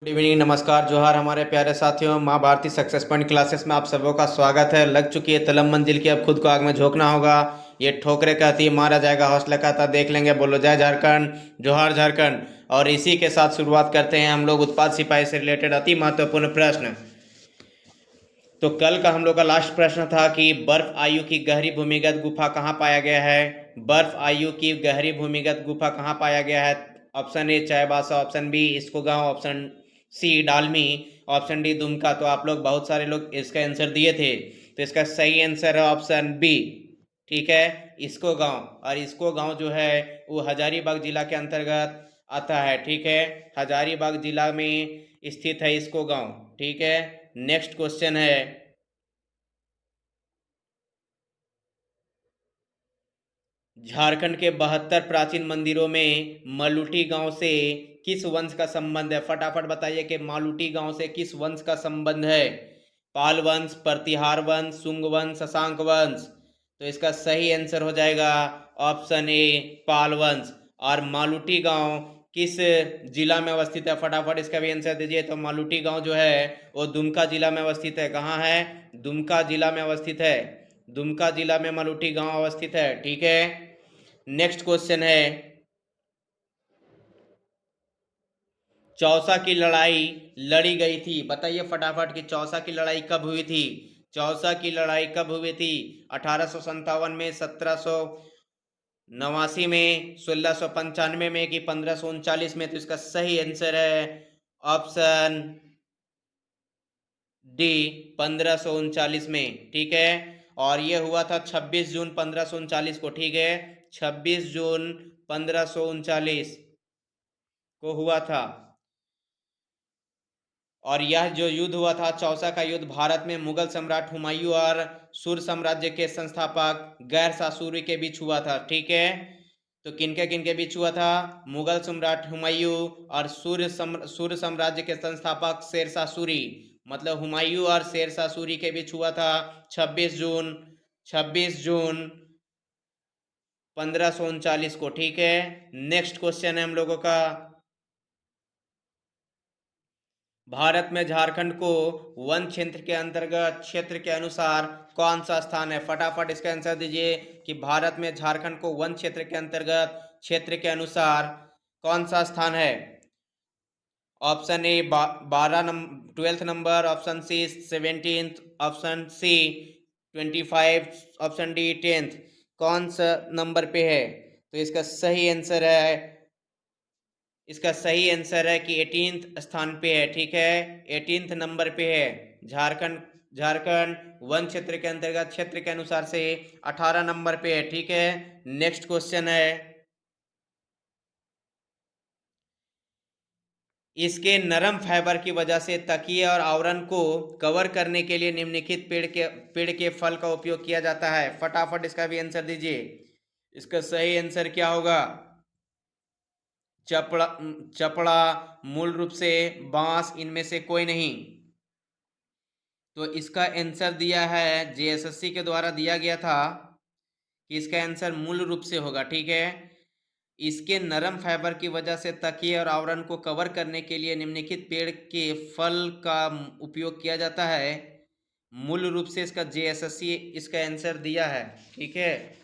Good evening, नमस्कार, जोहार हमारे प्यारे साथियों। माँ भारती सक्सेस पॉइंट क्लासेस में आप सबों का स्वागत है। लग चुकी है तलब मंजिल की, अब खुद को आग में झोंकना होगा। ये ठोकरे कहती है मारा जाएगा, हौसला कहता देख लेंगे। बोलो जय झारखंड, जोहार झारखंड। और इसी के साथ शुरुआत करते हैं हम लोग उत्पाद सिपाही से रिलेटेड अति महत्वपूर्ण प्रश्न। तो कल का हम लोग का लास्ट प्रश्न था कि बर्फ आयु की गहरी भूमिगत गुफा कहाँ पाया गया है। बर्फ आयु की गहरी भूमिगत गुफा कहाँ पाया गया है? Option A Chaibasa, option B इसको गांव, option C Dalmi, option D Dumka. तो आप लोग बहुत सारे लोग इसका आंसर दिए थे, तो इसका सही आंसर है ऑप्शन बी। ठीक है, इसको गांव। और इसको गांव जो है वो हजारीबाग जिला के अंतर्गत आता है। ठीक है, हजारीबाग जिला में स्थित है इसको गांव। ठीक है, नेक्स्ट क्वेश्चन है, झारखंड के 72 प्राचीन मंदिरों में मालूटी गांव से किस वंश का संबंध है? फटाफट बताइए कि मालूटी गांव से किस वंश का संबंध है। पाल वंश, प्रतिहार वंश, शुंग वंश, शशांक वंश। तो इसका सही आंसर हो जाएगा ऑप्शन ए पाल वंश। और मालूटी गांव किस जिला में अवस्थित है? फटाफट इसका भी आंसर दीजिए। तो मालूटी गांव जो है वो दुमका जिला में अवस्थित है। कहाँ है? दुमका जिला में अवस्थित है। दुमका जिला में मालूटी गांव अवस्थित है। ठीक है, नेक्स्ट क्वेश्चन है, चौसा की लड़ाई लड़ी गई थी, बताइए फटाफट कि चौसा की लड़ाई कब हुई थी। चौसा की लड़ाई कब हुई थी? 1857 में, 1789 में, 1695 में कि 1539 में? तो इसका सही आंसर है ऑप्शन डी 1539 में। ठीक है, और ये हुआ था 26 जून 1539 को। ठीक है, 26 जून 1539 को हुआ था। और यह जो युद्ध हुआ था चौसा का युद्ध, भारत में मुगल सम्राट हुमायूं और सुर साम्राज्य के संस्थापक गैर सासूरी के बीच हुआ था। ठीक है, तो किनके बीच हुआ था? मुगल सम्राट हुमायूं और सुर साम्राज्य के संस्थापक शेरशाह सूरी, मतलब हुमायूं और शेरशाह सूरी के बीच हुआ था 26 जून 1539 को। ठीक है, नेक्स्ट क्वेश्चन है हम लोगों का, भारत में झारखंड को वन क्षेत्र के अंतर्गत क्षेत्र के अनुसार कौन सा स्थान है? फटाफट इसका आंसर दीजिए कि भारत में झारखंड को वन क्षेत्र के अंतर्गत क्षेत्र के अनुसार कौन सा स्थान है। Option A 12 number, option C 17, option C 25, option D 10। कौन सा नंबर पे है? तो इसका सही आंसर है कि 18th स्थान पे है। ठीक है, 18th नंबर पे है। झारखंड वन क्षेत्र के अंतर्गत क्षेत्र के अनुसार से 18 नंबर पे है। ठीक है, नेक्स्ट क्वेश्चन है, इसके नरम फाइबर की वजह से तकिए और आवरण को कवर करने के लिए निम्नलिखित पेड़ के फल का उपयोग किया जाता है। फटाफट इसका भी आंसर दीजिए। इसका सही आंसर क्या होगा? चपड़ा, चपड़ा, मूल रूप से बांस, इनमें से कोई नहीं। तो इसका आंसर दिया है जेएसएससी के द्वारा दिया गया था कि इसका आंसर मूल रूप से होगा। ठीक है, इसके नरम फाइबर की वजह से तकिए और आवरण को कवर करने के लिए निम्नलिखित पेड़ के फल का उपयोग किया जाता है। मूल रूप से इसका जेएसएससी इसका आंसर दिया है। ठीक है,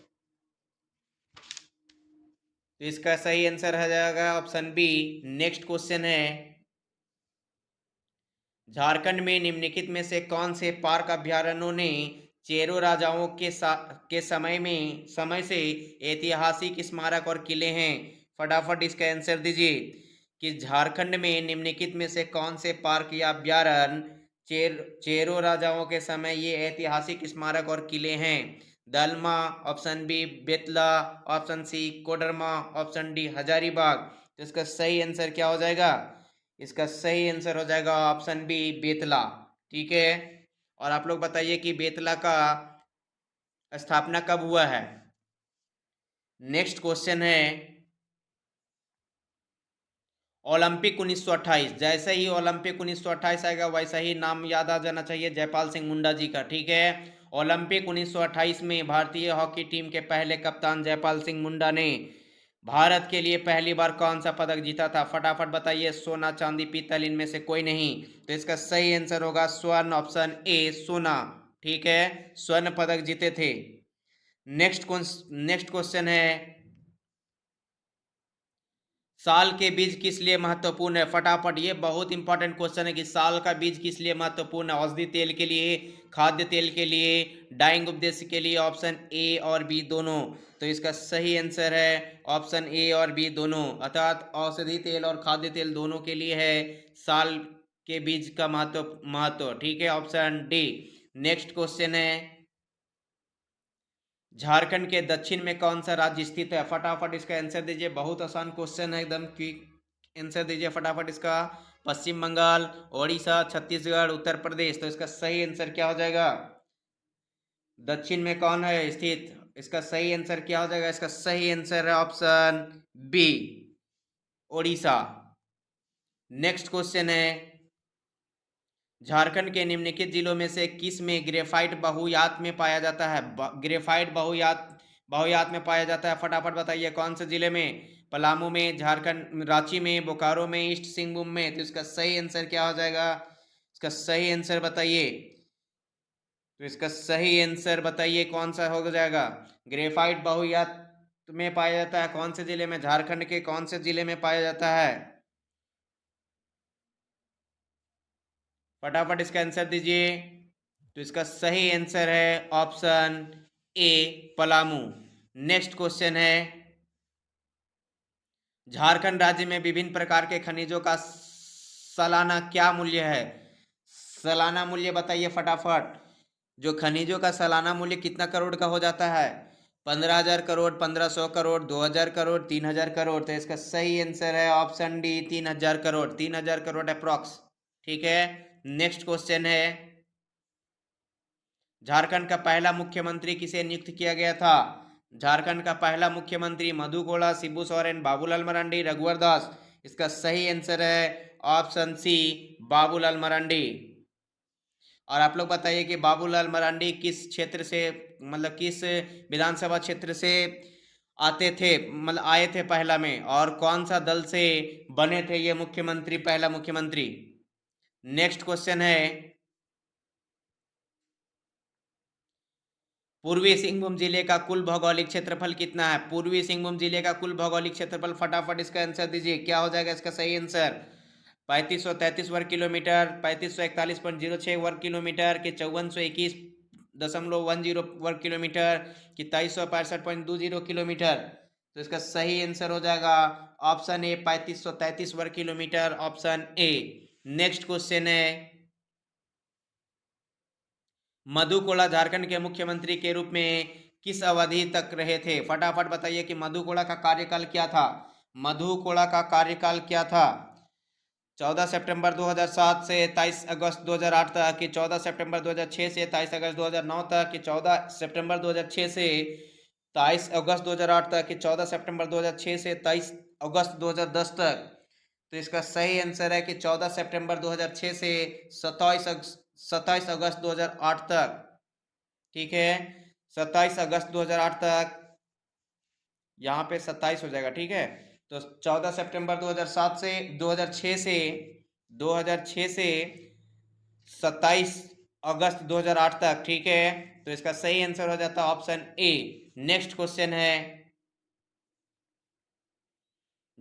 तो इसका सही आंसर हो जाएगा ऑप्शन बी। नेक्स्ट क्वेश्चन है, झारखंड में निम्नलिखित में से कौन से पार्क अभ्यारण्यों ने चेरो राजाओं के समय से ऐतिहासिक स्मारक और किले हैं? फटाफट इसका आंसर दीजिए कि झारखंड में निम्नलिखित में से कौन से पार्क या अभ्यारण्य चेरो राजाओं के समय ये ऐतिहासिक स्मारक और किले हैं। Dalma, option B Betla, option C Koderma, option D Hazaribagh. तो इसका सही आंसर क्या हो जाएगा? इसका सही आंसर हो जाएगा ऑप्शन बी बेतला। ठीक है, और आप लोग बताइए कि बेतला का स्थापना कब हुआ है। नेक्स्ट क्वेश्चन है, ओलंपिक 1928, जैसे ही ओलंपिक 1928 आएगा वैसा ही नाम याद आ जाना चाहिए जयपाल सिंह मुंडा जी का। ठीक है, ओलंपिक 1928 में भारतीय हॉकी टीम के पहले कप्तान जयपाल सिंह मुंडा ने भारत के लिए पहली बार कौन सा पदक जीता था? फटाफट बताइए। सोना, चांदी, पीतल, इनमें से कोई नहीं। तो इसका सही आंसर होगा स्वर्ण, ऑप्शन ए सोना। ठीक है, स्वर्ण पदक जीते थे। नेक्स्ट क्वेश्चन है, साल के बीज किस लिए महत्वपूर्ण है? फटाफट, ये बहुत इंपॉर्टेंट क्वेश्चन है कि साल का बीज किस लिए महत्वपूर्ण है। औषधि तेल के लिए, खाद्य तेल के लिए, डाइंग उद्देश्य के लिए, ऑप्शन ए और बी दोनों। तो इसका सही आंसर है ऑप्शन ए और बी दोनों, अर्थात औषधि तेल और खाद्य तेल दोनों के लिए है साल के बीज का महत्व। ठीक है, ऑप्शन डी। नेक्स्ट क्वेश्चन है, झारखंड के दक्षिण में कौन सा राज्य स्थित है? फटाफट इसका आंसर दीजिए, बहुत आसान क्वेश्चन है, एकदम क्विक आंसर दीजिए फटाफट इसका। पश्चिम बंगाल, ओडिशा, छत्तीसगढ़, उत्तर प्रदेश। तो इसका सही आंसर क्या हो जाएगा? दक्षिण में कौन है स्थित? इसका सही आंसर क्या हो जाएगा? इसका सही आंसर है option B, Odisha. Next question है, झारखंड के निम्नलिखित जिलों में से किस में ग्रेफाइट बहुयात में पाया जाता है? ग्रेफाइट बहुयात में पाया जाता है, फटाफट बताइए कौन से जिले में? पलामू में, झारखंड रांची में, बोकारो में, ईस्ट सिंहभूम में। तो इसका सही आंसर क्या हो जाएगा? इसका सही आंसर बताइए। तो इसका सही आंसर बताइए कौन सा हो जाएगा? ग्रेफाइट बहुयात में पाया जाता है कौन से जिले में? झारखंड के कौन से जिले में पाया जाता है? फटाफट इसका आंसर दीजिए। तो इसका सही आंसर है ऑप्शन ए, पलामू। नेक्स्ट क्वेश्चन है, झारखंड राज्य में विभिन्न प्रकार के खनिजों का सालाना क्या मूल्य है? सालाना मूल्य बताइए फटाफट। जो खनिजों का सालाना मूल्य कितना करोड़ का हो जाता है? 15,000 करोड़, 1,500 करोड़, 2,000 करोड़, 3,000 करोड़। तो इसका सही आंसर है option D, 3,000 crore. 3,000 crore approx. ठीक है, नेक्स्ट क्वेश्चन है, झारखंड का पहला मुख्यमंत्री किसे नियुक्त किया गया था? झारखंड का पहला मुख्यमंत्री मधु कोड़ा, शिबू सोरेन, बाबूलाल मरांडी, रघुवर दास। इसका सही आंसर है ऑप्शन सी, बाबूलाल मरांडी। और आप लोग बताइए कि बाबूलाल मरांडी किस क्षेत्र से, मतलब किस विधानसभा क्षेत्र से आते थे, मतलब आए थे पहला में, और कौन सा दल से बने थे ये मुख्यमंत्री, पहला मुख्यमंत्री? नेक्स्ट क्वेश्चन है, पूर्वी सिंहभूम जिले का कुल भौगोलिक क्षेत्रफल कितना है? पूर्वी सिंहभूम जिले का कुल भौगोलिक क्षेत्रफल, फटाफट इसका आंसर दीजिए, क्या हो जाएगा इसका सही आंसर? 3533 वर्ग किलोमीटर, 3541.06 वर्ग किलोमीटर, कि 5421.10 वर्ग किलोमीटर, कि 2365.20 किलोमीटर। तो इसका सही आंसर हो जाएगा ऑप्शन ए, 3533 वर्ग kilometre, option A. Next question है, मधु कोड़ा झारखंड के मुख्यमंत्री के रूप में किस अवधि तक रहे थे? फटाफट बताइए कि मधु कोड़ा का कार्यकाल क्या था? मधु कोड़ा का कार्यकाल क्या था? 14 सितंबर 2007 से 23 अगस्त 2008 तक, कि 14 सितंबर 2006 से 23 अगस्त 2009 तक, कि 14 सितंबर 2006 से 23 अगस्त 2008 तक, कि 14 सितंबर 2006 से 23 अगस्त 2010 तक। तो इसका सही आंसर है कि 14 सितंबर 2006 से 27 अगस्त 2008 तक। ठीक है, 27 अगस्त 2008 तक, यहाँ पे 27 हो जाएगा। ठीक है, तो 14 सितंबर 2007 से 2006 से 27 अगस्त 2008 तक। ठीक है, तो इसका सही आंसर हो जाता है ऑप्शन ए। नेक्स्ट क्वेश्चन है,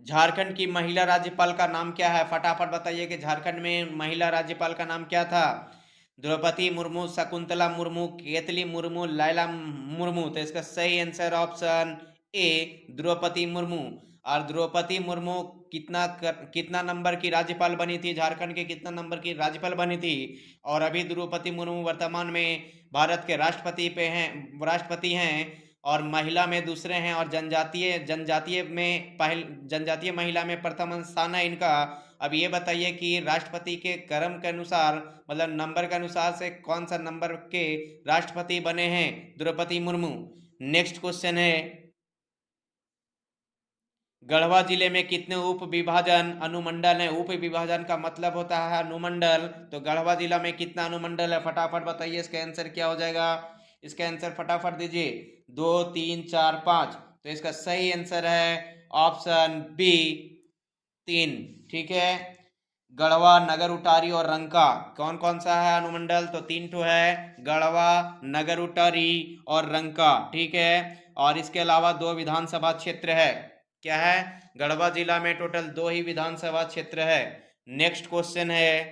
झारखंड की महिला राज्यपाल का नाम क्या है? फटाफट बताइए कि झारखंड में महिला राज्यपाल का नाम क्या था? द्रौपदी मुर्मू, शकुंतला मुर्मू, केतली मुर्मू, लैला मुर्मू। तो इसका सही answer option A, Draupadi Murmu. और द्रौपदी मुर्मू कितना नंबर की राज्यपाल बनी थी? झारखंड के कितना नंबर की राज्यपाल बनी थी? और अभी द्रौपदी मुर्मू वर्तमान में भारत के राष्ट्रपति हैं, और महिला में दूसरे हैं, और जनजातीय महिला में प्रथम स्थान है इनका। अब ये बताइए कि राष्ट्रपति के क्रम के अनुसार, मतलब नंबर के अनुसार से कौन सा नंबर के राष्ट्रपति बने हैं द्रौपदी मुर्मू? नेक्स्ट क्वेश्चन है, गढ़वा जिले में कितने उप विभाजन अनुमंडल हैं? उप विभाजन का मतलब होता है अनुमंडल। तो गढ़वा जिला में कितना अनुमंडल है? फटाफट बताइए, इसका आंसर क्या हो जाएगा? इसका आंसर फटाफट दीजिए, 2, 3, 4, 5। तो इसका सही आंसर है ऑप्शन बी 3। ठीक है, गढ़वा, नगर उटारी और रंका कौन कौन सा है अनुमंडल? तो 3 ठो है, गढ़वा, नगर उटारी और रंका। ठीक है, और इसके अलावा 2 विधानसभा क्षेत्र है। क्या है? गढ़वा जिला में टोटल 2 ही विधानसभा क्षेत्र है। नेक्स्ट क्वेश्चन है,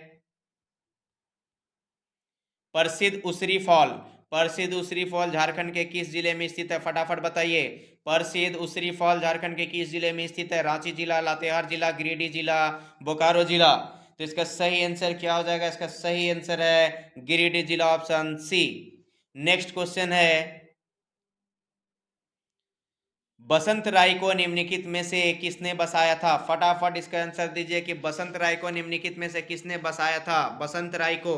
प्रसिद्ध उसरी फॉल। प्रसिद्ध उसरी फॉल झारखंड के किस जिले में स्थित है? फटाफट बताइए। प्रसिद्ध उसरी फॉल झारखंड के किस जिले में स्थित है? रांची जिला, लातेहार जिला, गिरिडीह जिला, बोकारो जिला। तो इसका सही आंसर क्या हो जाएगा? इसका सही आंसर है गिरिडीह जिला, ऑप्शन सी। नेक्स्ट क्वेश्चन है, बसंत राय को निम्नलिखित में से किसने बसाया था? फटाफट इसका आंसर दीजिए कि बसंत राय को निम्नलिखित में से किसने बसाया था? बसंत राय को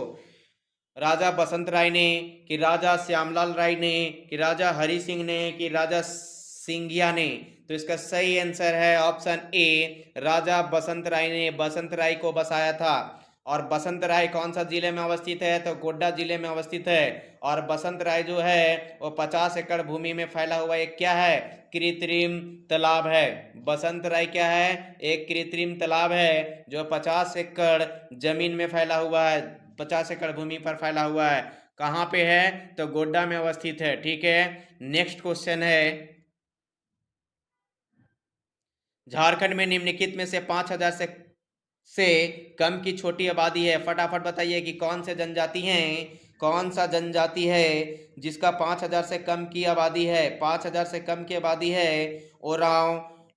राजा बसंत राय ने, कि राजा श्यामलाल राय ने, कि राजा हरि सिंह ने, कि राजा सिंधिया ने? तो इसका सही आंसर है ऑप्शन ए, राजा बसंत राय ने बसंत राय को बसाया था। और बसंत राय कौन सा जिले में अवस्थित है? तो गोड्डा जिले में अवस्थित है। और बसंत राय जो है वो 50 एकड़ भूमि में फैला हुआ एक क्या है? कृत्रिम तालाब है। बसंत राय क्या है? एक कृत्रिम तालाब है जो 50 एकड़ जमीन में फैला हुआ है, 50 एकड़ भूमि पर फैला हुआ है। कहाँ पे है? तो गोड्डा में अवस्थित है। ठीक है, नेक्स्ट क्वेश्चन है, झारखंड में निम्नलिखित में से 5000 से कम की छोटी आबादी है। फटाफट बताइए कि कौन से जनजाति हैं, कौन सा जनजाति है जिसका 5000 से कम की आबादी है? 5000 से कम की आबादी है ओरांव,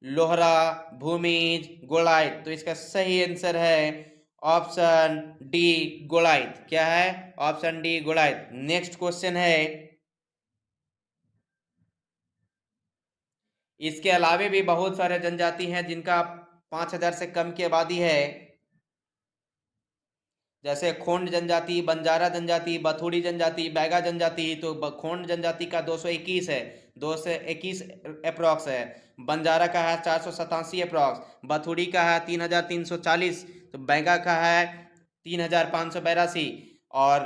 लोहरा, भूमिज, गोलायत। तो इसका सही आंसर है ऑप्शन डी, गोलायत। क्या है? Option D, Goliath. Next question है, इसके अलावे भी बहुत सारे जनजाति हैं जिनका 5000 से कम की आबादी है, जैसे खोंड जनजाति, बंजारा जनजाति, बथुड़ी जनजाति, बैगा जनजाति। तो खोंड जनजाति का 221 है, 221 अप्रॉक्स है। बंजारा का है 487 अप्रॉक्स, बथुड़ी का है 3340, तो बैगा का है 3582, और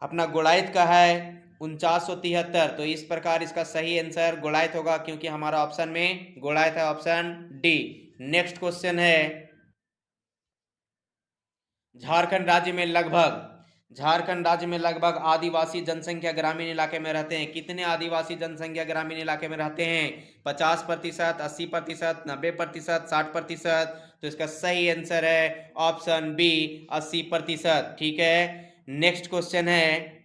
अपना गोलायत का है 4973। तो इस प्रकार इसका सही आंसर गोलायत होगा, क्योंकि हमारा ऑप्शन में गोलायत है, ऑप्शन डी। नेक्स्ट क्वेश्चन है, झारखंड राज्य में लगभग आदिवासी जनसंख्या ग्रामीण इलाके में रहते हैं। कितने आदिवासी जनसंख्या ग्रामीण इलाके में रहते हैं? 50%, 80%, 90%, 60%। तो इसका सही आंसर है ऑप्शन बी, 80%। ठीक है, नेक्स्ट क्वेश्चन है,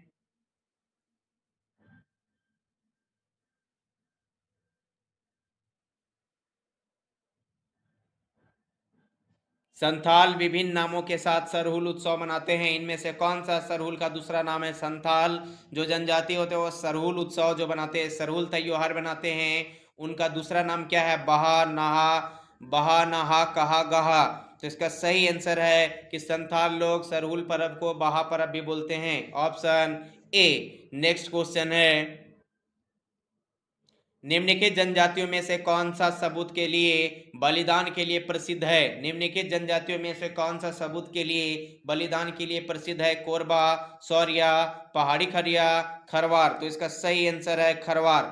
संथाल विभिन्न नामों के साथ सरहुल उत्सव मनाते हैं। इनमें से कौन सा सरहुल का दूसरा नाम है? संथाल जो जनजाति होते हैं वो सरहुल उत्सव जो बनाते हैं, सरहुल त्योहार बनाते हैं, उनका दूसरा नाम क्या है? बहा नहा कहा गहा। तो इसका सही आंसर है कि संथाल लोग सरहुल पर्व को बहा पर्व भी बोलते हैं, ऑप्शन ए। नेक्स्ट क्वेश्चन है, निम्नलिखित जनजातियों में से कौन सा सबूत के लिए बलिदान के लिए प्रसिद्ध है? निम्नलिखित जनजातियों में से कौन सा सबूत के लिए बलिदान के लिए प्रसिद्ध है? कोरबा, सौरिया, पहाड़ी खरिया, खरवार। तो इसका सही आंसर है खरवार।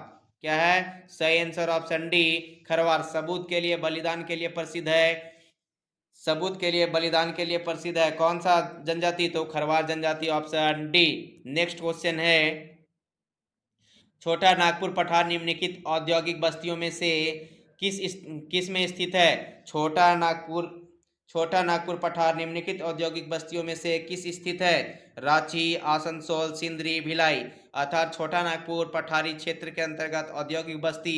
क्या है? सही आंसर ऑप्शन डी, खरवार। सबूत के लिए बलिदान के लिए प्रसिद्ध है, सबूत के लिए बलिदान के लिए प्रसिद्ध है कौन सा जनजाति? तो खरवार जनजाति, ऑप्शन डी। नेक्स्ट क्वेश्चन है, छोटा नागपुर पठार निम्नलिखित औद्योगिक बस्तियों में से किस में स्थित है? छोटा नागपुर पठार निम्नलिखित औद्योगिक बस्तियों में से किस स्थित है? रांची, आसनसोल, सिंदरी, भिलाई। अर्थात छोटा नागपुर पठारी क्षेत्र के अंतर्गत औद्योगिक बस्ती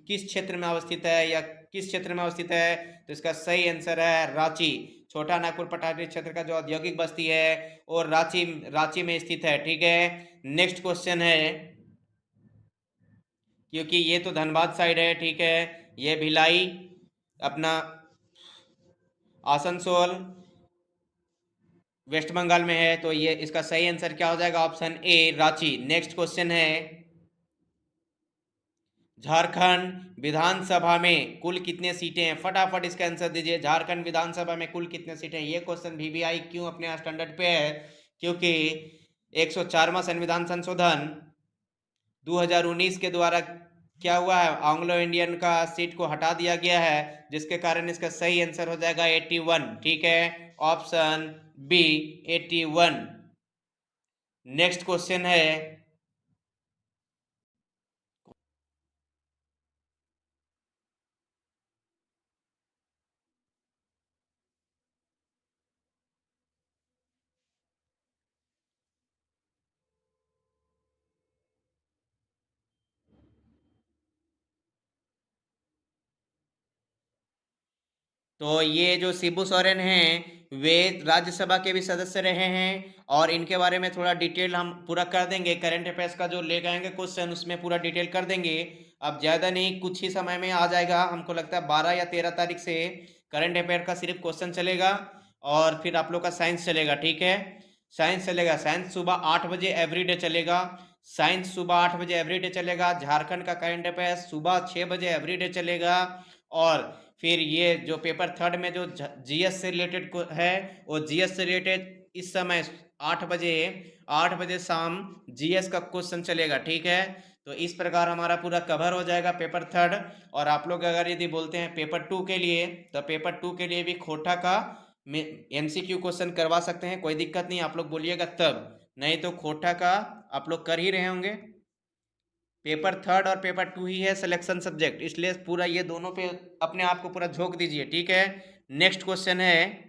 किस क्षेत्र में अवस्थित है, या किस क्षेत्र में अवस्थित है? तो इसका सही आंसर है रांची। छोटा नागपुर पठारी क्षेत्र का जो औद्योगिक बस्ती है वो रांची में स्थित है। ठीक है, नेक्स्ट क्वेश्चन है, क्योंकि ये तो धनबाद साइड है, ठीक है, ये भिलाई, अपना आसनसोल वेस्ट बंगाल में है, तो ये इसका सही आंसर क्या हो जाएगा? Option A, Ranchi. Next question है, झारखंड विधानसभा में कुल कितने सीटें हैं? फटाफट इसका आंसर दीजिए। झारखंड विधानसभा में कुल कितने सीटें हैं? ये क्वेश्चन VVI क्यों अपने स्टैंडर्ड पे है? क्योंकि 104वां संविधान संशोधन 2019 के द्वारा क्या हुआ है, एंग्लो इंडियन का सीट को हटा दिया गया है, जिसके कारण इसका सही आंसर हो जाएगा 81। ठीक है, ऑप्शन बी 81। नेक्स्ट क्वेश्चन है, तो ये जो शिबू सोरेन हैं वे राज्यसभा के भी सदस्य रहे हैं, और इनके बारे में थोड़ा डिटेल हम पूरा कर देंगे। करंट अफेयर्स का जो लेकर आएंगे क्वेश्चन उसमें पूरा डिटेल कर देंगे। अब ज़्यादा नहीं, कुछ ही समय में आ जाएगा, हमको लगता है 12 या 13 तारीख से करंट अफेयर का सिर्फ क्वेश्चन चलेगा, और फिर आप लोग का साइंस चलेगा। ठीक है, साइंस चलेगा, साइंस सुबह 8 बजे एवरीडे चलेगा। साइंस सुबह 8 बजे एवरीडे चलेगा। झारखंड का करंट अफेयर्स सुबह 6 बजे एवरीडे चलेगा। और फिर ये जो पेपर थर्ड में जो जीएस से रिलेटेड है, वो जीएस से रिलेटेड इस समय 8 बजे, 8 बजे शाम जीएस का क्वेश्चन चलेगा। ठीक है, तो इस प्रकार हमारा पूरा कवर हो जाएगा पेपर थर्ड। और आप लोग अगर यदि बोलते हैं पेपर टू के लिए, तो पेपर टू के लिए भी खोटा का एमसीक्यू क्वेश्चन करवा सकते हैं, कोई दिक्कत नहीं, आप लोग बोलिएगा तब, नहीं तो खोटा का आप लोग कर ही रहे होंगे। पेपर थर्ड और पेपर टू ही है सिलेक्शन सब्जेक्ट, इसलिए पूरा ये दोनों पे अपने आप को पूरा झोंक दीजिए। ठीक है, नेक्स्ट क्वेश्चन है,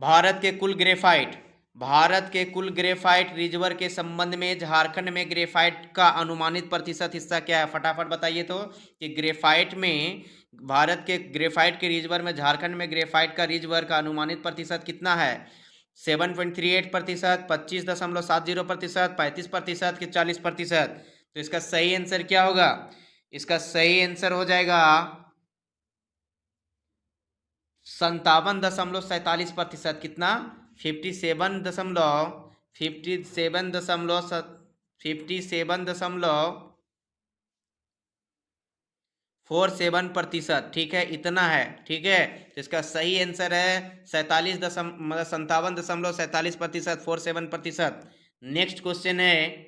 भारत के कुल ग्रेफाइट, भारत के कुल ग्रेफाइट रिजर्व के संबंध में झारखंड में ग्रेफाइट का अनुमानित प्रतिशत हिस्सा क्या है? फटाफट बताइए तो, कि ग्रेफाइट में, भारत के ग्रेफाइट के रिजर्व में झारखंड में ग्रेफाइट का रिजर्व का अनुमानित प्रतिशत कितना है? 7.38%, 25.70%, 35% कि 40%? तो इसका सही आंसर क्या होगा? इसका सही आंसर हो जाएगा 57.47%। कितना? 57.47%। ठीक है, इतना है। ठीक है, तो इसका सही आंसर है 57.47%, 47%। नेक्स्ट क्वेश्चन है,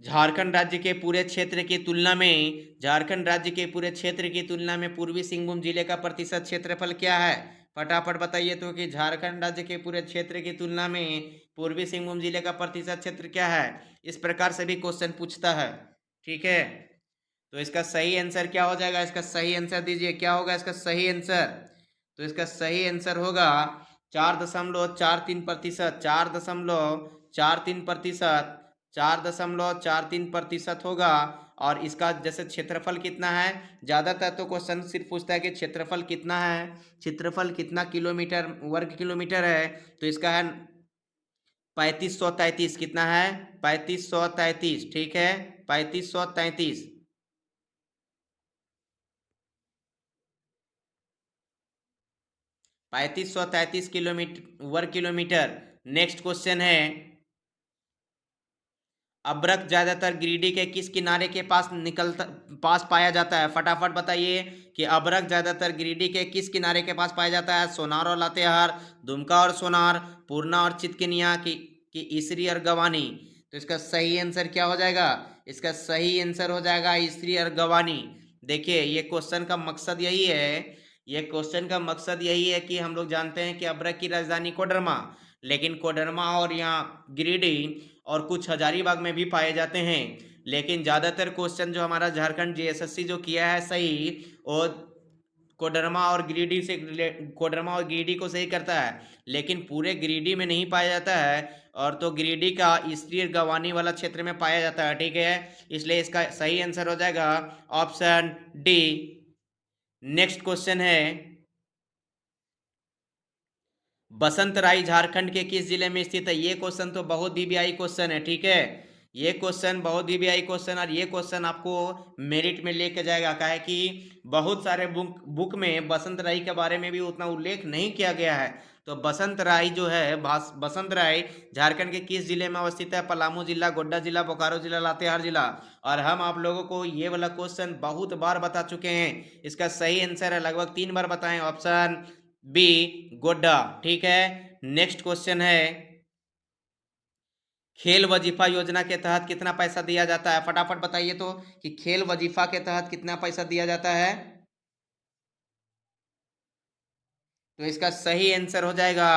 झारखंड राज्य के पूरे क्षेत्र की तुलना में, झारखंड राज्य के पूरे क्षेत्र की तुलना में पूर्वी सिंहभूम जिले का प्रतिशत क्षेत्रफल क्या है? फटाफट बताइए तो, कि झारखंड राज्य के पूरे क्षेत्र की तुलना में पूर्वी सिंहभूम जिले का प्रतिशत क्षेत्र क्या है? इस प्रकार से भी क्वेश्चन पूछता है। ठीक है, तो इसका सही आंसर क्या हो जाएगा? इसका सही आंसर दीजिए, क्या होगा इसका सही आंसर? तो इसका सही आंसर होगा 4.43%, 4.43%, 4.43% होगा। और इसका जैसे क्षेत्रफल कितना है, ज़्यादातर तो क्वेश्चन सिर्फ पूछता है कि क्षेत्रफल कितना है, क्षेत्रफल कितना किलोमीटर, वर्ग किलोमीटर है, तो इसका है 3533। कितना है? 3533। ठीक है, 3533, 3533 किलोमीटर, वर्ग किलोमीटर। नेक्स्ट क्वेश्चन है, अभ्रक ज्यादातर गिरिडीह के किस किनारे के पास पाया जाता है? फटाफट बताइए, कि अभ्रक ज्यादातर गिरिडीह के किस किनारे के पास पाया जाता है? सोनार और लातेहार, दुमका और सोनार, पूर्णा और चितकिनिया की इसरी और गवानी? तो इसका सही आंसर क्या हो जाएगा? इसका सही आंसर हो जाएगा इसरी और गवानी। देखिए, ये क्वेश्चन का मकसद यही है, ये क्वेश्चन का मकसद यही है कि हम लोग जानते हैं कि अभ्रक की राजधानी कोडरमा, लेकिन कोडरमा और यहाँ गिरिडीह और कुछ हजारीबाग में भी पाए जाते हैं। लेकिन ज़्यादातर क्वेश्चन जो हमारा झारखंड जीएसएससी जो किया है सही, वो कोडरमा और गिरिडीह से, कोडरमा और गिरिडीह को सही करता है, लेकिन पूरे गिरिडीह में नहीं पाया जाता है, और तो गिरिडीह का इसरी गवानी वाला क्षेत्र में पाया जाता है। ठीक है, इसलिए इसका सही आंसर हो जाएगा ऑप्शन डी। नेक्स्ट क्वेश्चन है, बसंतराई झारखंड के किस जिले में स्थित है? ये क्वेश्चन तो बहुत वीवीआई क्वेश्चन है। ठीक है, ये क्वेश्चन बहुत वीवीआई क्वेश्चन, और ये क्वेश्चन आपको मेरिट में लेके जाएगा, काहे कि बहुत सारे बुक में बसंतराई के बारे में भी उतना उल्लेख नहीं किया गया है। तो बसंतराई जो है, बसंतराई झारखंड के किस जिले में अवस्थित है? पलामू जिला, गोड्डा जिला, बोकारो जिला, लातेहार जिला? और हम आप लोगों को ये वाला क्वेश्चन बहुत बार बता चुके हैं, इसका सही आंसर है, लगभग 3 बार बताएं, ऑप्शन बी गोड्डा। ठीक है, नेक्स्ट क्वेश्चन है, खेल वजीफा योजना के तहत कितना पैसा दिया जाता है? फटाफट बताइए तो कि खेल वजीफा के तहत कितना पैसा दिया जाता है। तो इसका सही आंसर हो जाएगा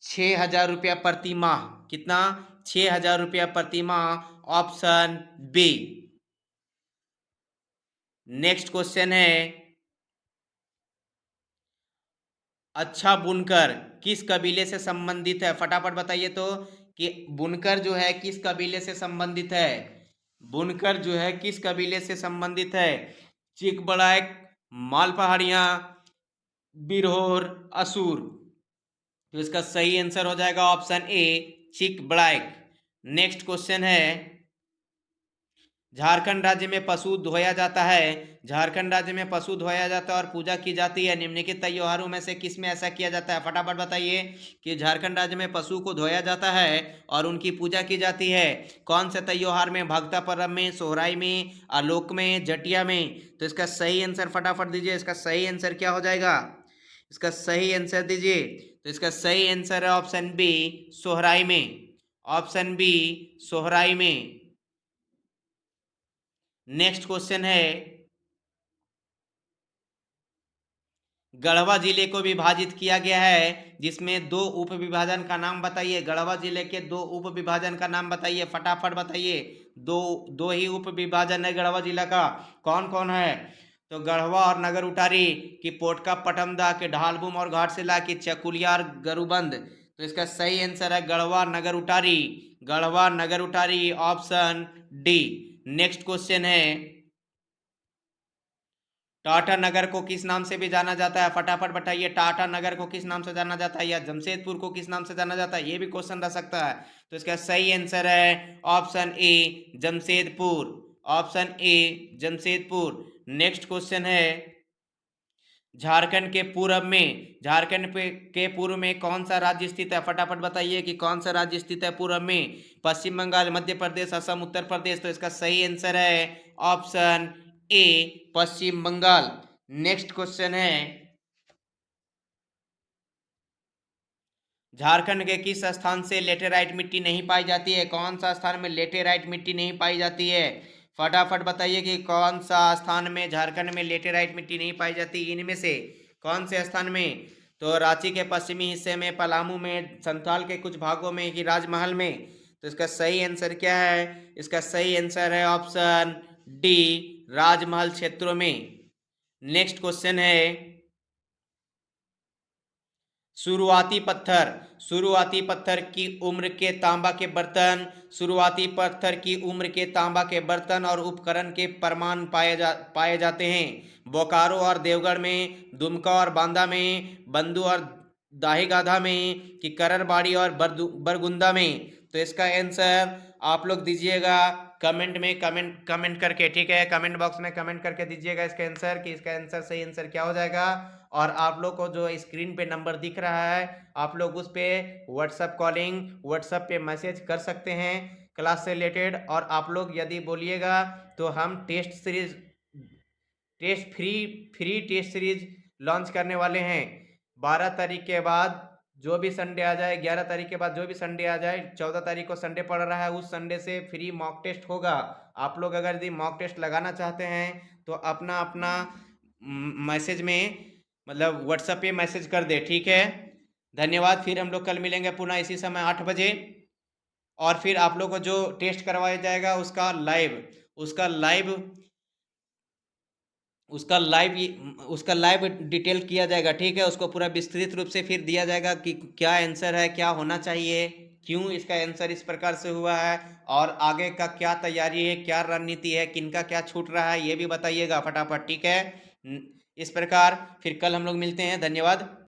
6,000 रुपया प्रति माह। कितना? 6,000 रुपया प्रति माह, ऑप्शन बी। नेक्स्ट क्वेश्चन है, अच्छा बुनकर किस कबीले से संबंधित है? फटाफट बताइए तो कि बुनकर जो है किस कबीले से संबंधित है? बुनकर जो है किस कबीले से संबंधित है? चिक बड़ाइक, माल पहाड़ियां, बिरहोर, असुर। तो इसका सही आंसर हो जाएगा ऑप्शन ए, चिक बड़ाइक। नेक्स्ट क्वेश्चन है, झारखंड राज्य में पशु धोया जाता है। झारखंड राज्य में पशु धोया जाता है और पूजा की जाती है, निम्नलिखित त्योहारों में से किस में ऐसा किया जाता है? फटाफट बताइए कि झारखंड राज्य में पशु को धोया जाता है और उनकी पूजा की जाती है। कौन से त्योहार में? भगता पर्व में, सोहराई में, आलोक में, जटिया में। तो इसका सही आंसर फटाफट दीजिए। इसका सही आंसर क्या हो जाएगा? इसका सही आंसर दीजिए। तो इसका सही आंसर है ऑप्शन बी, सोहराई में। ऑप्शन बी, सोहराई में। नेक्स्ट क्वेश्चन है, गढ़वा जिले को विभाजित किया गया है जिसमें दो उप विभाजन का नाम बताइए। गढ़वा जिले के दो उप विभाजन का नाम बताइए, फटाफट बताइए। दो दो ही उप विभाजन है गढ़वा जिला का, कौन कौन है? तो गढ़वा और नगर उटारी, कि पोटका पटमदा, के ढालबुम और घाटशिला, की चकुलिया और गरुबंद। तो इसका सही आंसर है Garhwa Nagar Untari. Garhwa Nagar Untari, option D. Next question है, टाटा नगर को किस नाम से भी जाना जाता है? फटाफट बताइए, टाटा नगर को किस नाम से जाना जाता है या जमशेदपुर को किस नाम से जाना जाता है? ये भी क्वेश्चन रह सकता है। तो इसका सही आंसर है option A, Jamshedpur. Option A, Jamshedpur. Next question है, के पूर्व में कौन सा राज्य स्थित है? फटाफट बताइए कि कौन सा राज्य स्थित है पूर्व में? पश्चिम बंगाल, मध्य प्रदेश, असम, उत्तर प्रदेश। तो इसका सही आंसर है option A, Paschim Bangal. Next question है, झारखंड के किस स्थान से लेटेराइट मिट्टी नहीं पाई जाती है? कौन सा स्थान में लेटेराइट मिट्टी नहीं पाई जाती है? फटाफट बताइए कि कौन सा स्थान में झारखंड में लेटेराइट मिट्टी नहीं पाई जाती, इनमें से कौन से स्थान में? तो रांची के पश्चिमी हिस्से में, पलामू में, संथाल के कुछ भागों में, कि राजमहल में। तो इसका सही आंसर क्या है? इसका सही आंसर है ऑप्शन डी, राजमहल क्षेत्रों में। नेक्स्ट क्वेश्चन है, शुरुआती पत्थर की उम्र के तांबा के बर्तन, शुरुआती पत्थर की उम्र के तांबा के बर्तन और उपकरण के प्रमाण पाए जाते हैं बोकारो और देवगढ़ में, दुमका और बांदा में, बंदू और दाहीगाधा में, कि कररबाड़ी और बरगुंदा में। तो इसका आंसर आप लोग दीजिएगा कमेंट में, कमेंट करके, ठीक है? कमेंट बॉक्स में कमेंट करके दीजिएगा इसका आंसर, कि इसका आंसर सही आंसर क्या हो जाएगा। और आप लोग को जो स्क्रीन पे नंबर दिख रहा है, आप लोग उस पे व्हाट्सएप कॉलिंग, व्हाट्सएप पे मैसेज कर सकते हैं क्लास से रिलेटेड। और आप लोग यदि बोलिएगा तो हम फ्री टेस्ट सीरीज लॉन्च करने वाले हैं 12 तारीख के बाद। जो भी संडे आ जाए, 11 तारीख के बाद जो भी संडे आ जाए, 14 तारीख को संडे पड़ रहा है, उस संडे से फ्री मॉक टेस्ट होगा। आप लोग अगर यदि मॉक टेस्ट लगाना चाहते हैं तो अपना अपना मैसेज में, मतलब व्हाट्सएप पे मैसेज कर दे, ठीक है? धन्यवाद। फिर हम लोग कल मिलेंगे पुनः इसी समय 8 बजे। और फिर आप लोग को जो टेस्ट करवाया जाएगा उसका लाइव उसका लाइव डिटेल किया जाएगा, ठीक है? उसको पूरा विस्तृत रूप से फिर दिया जाएगा कि क्या आंसर है, क्या होना चाहिए, क्यों इसका आंसर इस प्रकार से हुआ है, और आगे का क्या तैयारी है, क्या रणनीति है, किनका क्या छूट रहा है, ये भी बताइएगा फटाफट, ठीक है? इस प्रकार फिर कल हम लोग मिलते हैं। धन्यवाद।